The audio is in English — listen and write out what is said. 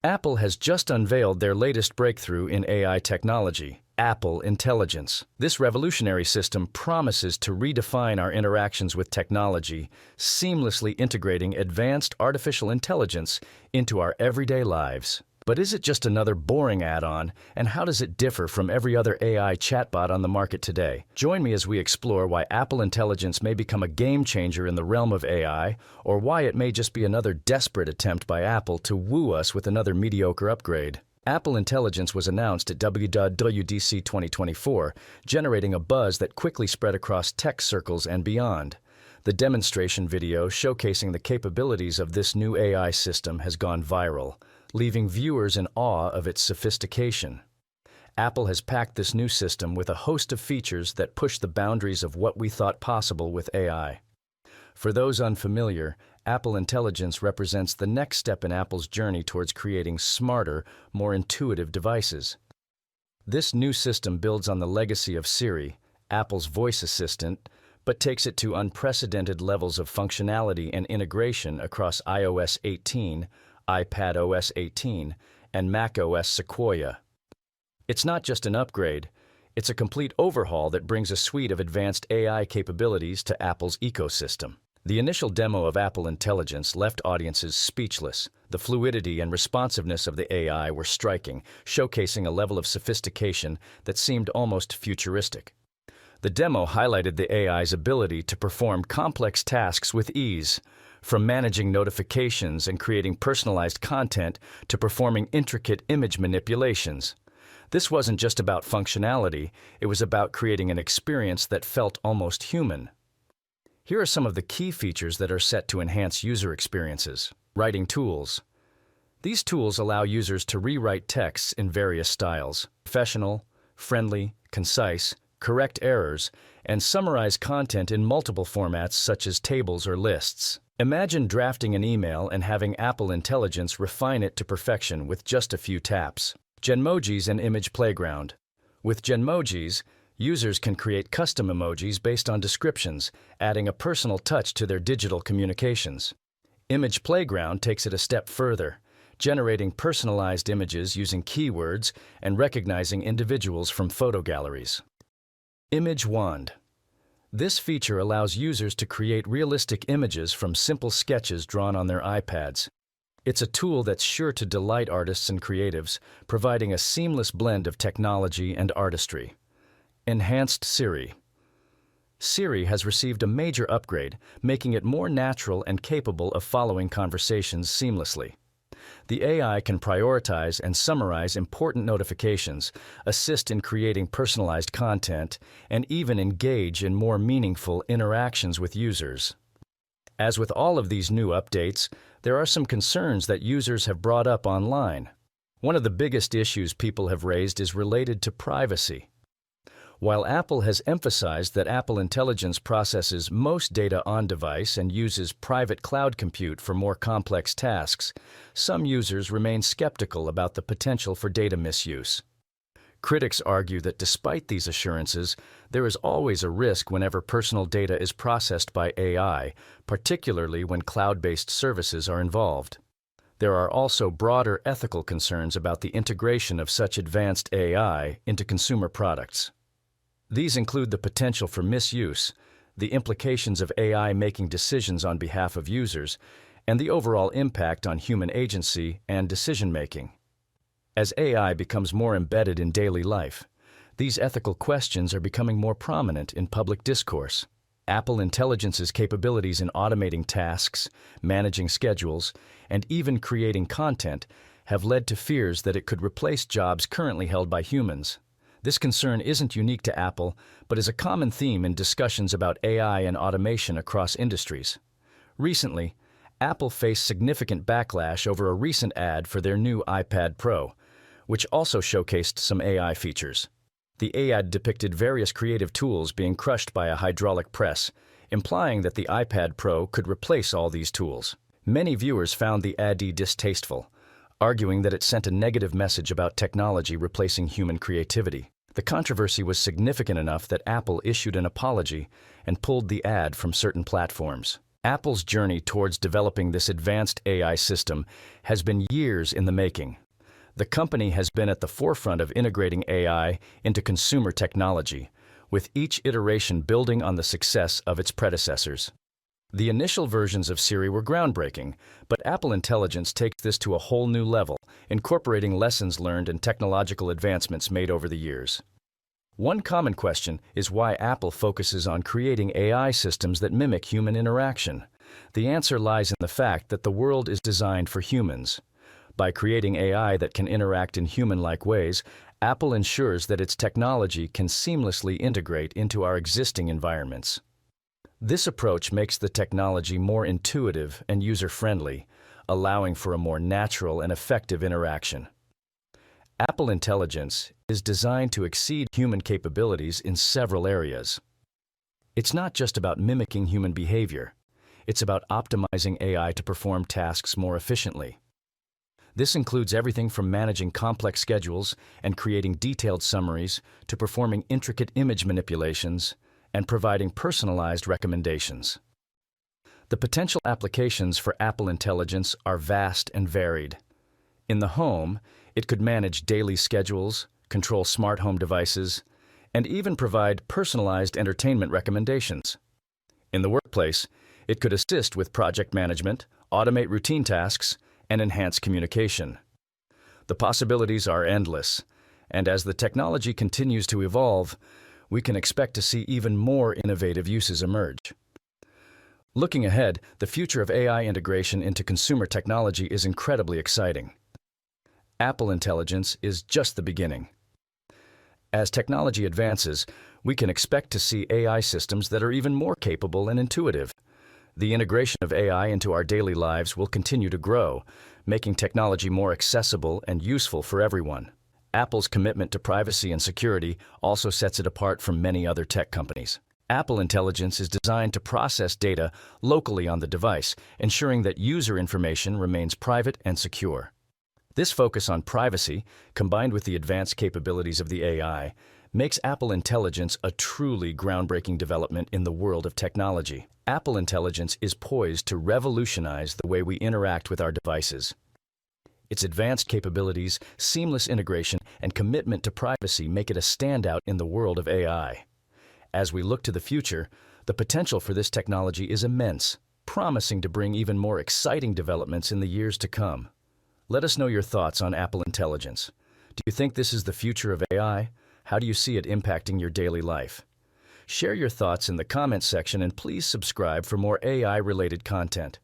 Apple has just unveiled their latest breakthrough in AI technology, Apple Intelligence. This revolutionary system promises to redefine our interactions with technology, seamlessly integrating advanced artificial intelligence into our everyday lives. But is it just another boring add-on, and how does it differ from every other AI chatbot on the market today? Join me as we explore why Apple Intelligence may become a game changer in the realm of AI, or why it may just be another desperate attempt by Apple to woo us with another mediocre upgrade. Apple Intelligence was announced at WWDC 2024, generating a buzz that quickly spread across tech circles and beyond. The demonstration video showcasing the capabilities of this new AI system has gone viral, leaving viewers in awe of its sophistication. Apple has packed this new system with a host of features that push the boundaries of what we thought possible with AI. For those unfamiliar, Apple Intelligence represents the next step in Apple's journey towards creating smarter, more intuitive devices. This new system builds on the legacy of Siri, Apple's voice assistant, but takes it to unprecedented levels of functionality and integration across iOS 18, iPadOS 18, and macOS Sequoia. It's not just an upgrade, it's a complete overhaul that brings a suite of advanced AI capabilities to Apple's ecosystem. The initial demo of Apple Intelligence left audiences speechless. The fluidity and responsiveness of the AI were striking, showcasing a level of sophistication that seemed almost futuristic. The demo highlighted the AI's ability to perform complex tasks with ease, from managing notifications and creating personalized content to performing intricate image manipulations. This wasn't just about functionality, it was about creating an experience that felt almost human. Here are some of the key features that are set to enhance user experiences. Writing tools. These tools allow users to rewrite texts in various styles: professional, friendly, concise, correct errors, and summarize content in multiple formats such as tables or lists. Imagine drafting an email and having Apple Intelligence refine it to perfection with just a few taps. Genmojis and Image Playground. With Genmojis, users can create custom emojis based on descriptions, adding a personal touch to their digital communications. Image Playground takes it a step further, generating personalized images using keywords and recognizing individuals from photo galleries. Image Wand. This feature allows users to create realistic images from simple sketches drawn on their iPads. It's a tool that's sure to delight artists and creatives, providing a seamless blend of technology and artistry. Enhanced Siri. Siri has received a major upgrade, making it more natural and capable of following conversations seamlessly. The AI can prioritize and summarize important notifications, assist in creating personalized content, and even engage in more meaningful interactions with users. As with all of these new updates, there are some concerns that users have brought up online. One of the biggest issues people have raised is related to privacy. While Apple has emphasized that Apple Intelligence processes most data on-device and uses private cloud compute for more complex tasks, some users remain skeptical about the potential for data misuse. Critics argue that despite these assurances, there is always a risk whenever personal data is processed by AI, particularly when cloud-based services are involved. There are also broader ethical concerns about the integration of such advanced AI into consumer products. These include the potential for misuse, the implications of AI making decisions on behalf of users, and the overall impact on human agency and decision-making. As AI becomes more embedded in daily life, these ethical questions are becoming more prominent in public discourse. Apple Intelligence's capabilities in automating tasks, managing schedules, and even creating content have led to fears that it could replace jobs currently held by humans. This concern isn't unique to Apple, but is a common theme in discussions about AI and automation across industries. Recently, Apple faced significant backlash over a recent ad for their new iPad Pro, which also showcased some AI features. The ad depicted various creative tools being crushed by a hydraulic press, implying that the iPad Pro could replace all these tools. Many viewers found the ad distasteful, arguing that it sent a negative message about technology replacing human creativity. The controversy was significant enough that Apple issued an apology and pulled the ad from certain platforms. Apple's journey towards developing this advanced AI system has been years in the making. The company has been at the forefront of integrating AI into consumer technology, with each iteration building on the success of its predecessors. The initial versions of Siri were groundbreaking, but Apple Intelligence takes this to a whole new level, incorporating lessons learned and technological advancements made over the years. One common question is why Apple focuses on creating AI systems that mimic human interaction. The answer lies in the fact that the world is designed for humans. By creating AI that can interact in human-like ways, Apple ensures that its technology can seamlessly integrate into our existing environments. This approach makes the technology more intuitive and user-friendly, allowing for a more natural and effective interaction. Apple Intelligence is designed to exceed human capabilities in several areas. It's not just about mimicking human behavior. It's about optimizing AI to perform tasks more efficiently. This includes everything from managing complex schedules and creating detailed summaries to performing intricate image manipulations and providing personalized recommendations. The potential applications for Apple Intelligence are vast and varied. In the home, it could manage daily schedules, control smart home devices, and even provide personalized entertainment recommendations. In the workplace, it could assist with project management, automate routine tasks, and enhance communication. The possibilities are endless, and as the technology continues to evolve, we can expect to see even more innovative uses emerge. Looking ahead, the future of AI integration into consumer technology is incredibly exciting. Apple Intelligence is just the beginning. As technology advances, we can expect to see AI systems that are even more capable and intuitive. The integration of AI into our daily lives will continue to grow, making technology more accessible and useful for everyone. Apple's commitment to privacy and security also sets it apart from many other tech companies. Apple Intelligence is designed to process data locally on the device, ensuring that user information remains private and secure. This focus on privacy, combined with the advanced capabilities of the AI, makes Apple Intelligence a truly groundbreaking development in the world of technology. Apple Intelligence is poised to revolutionize the way we interact with our devices. Its advanced capabilities, seamless integration, and commitment to privacy make it a standout in the world of AI. As we look to the future, the potential for this technology is immense, promising to bring even more exciting developments in the years to come. Let us know your thoughts on Apple Intelligence. Do you think this is the future of AI? How do you see it impacting your daily life? Share your thoughts in the comments section and please subscribe for more AI-related content.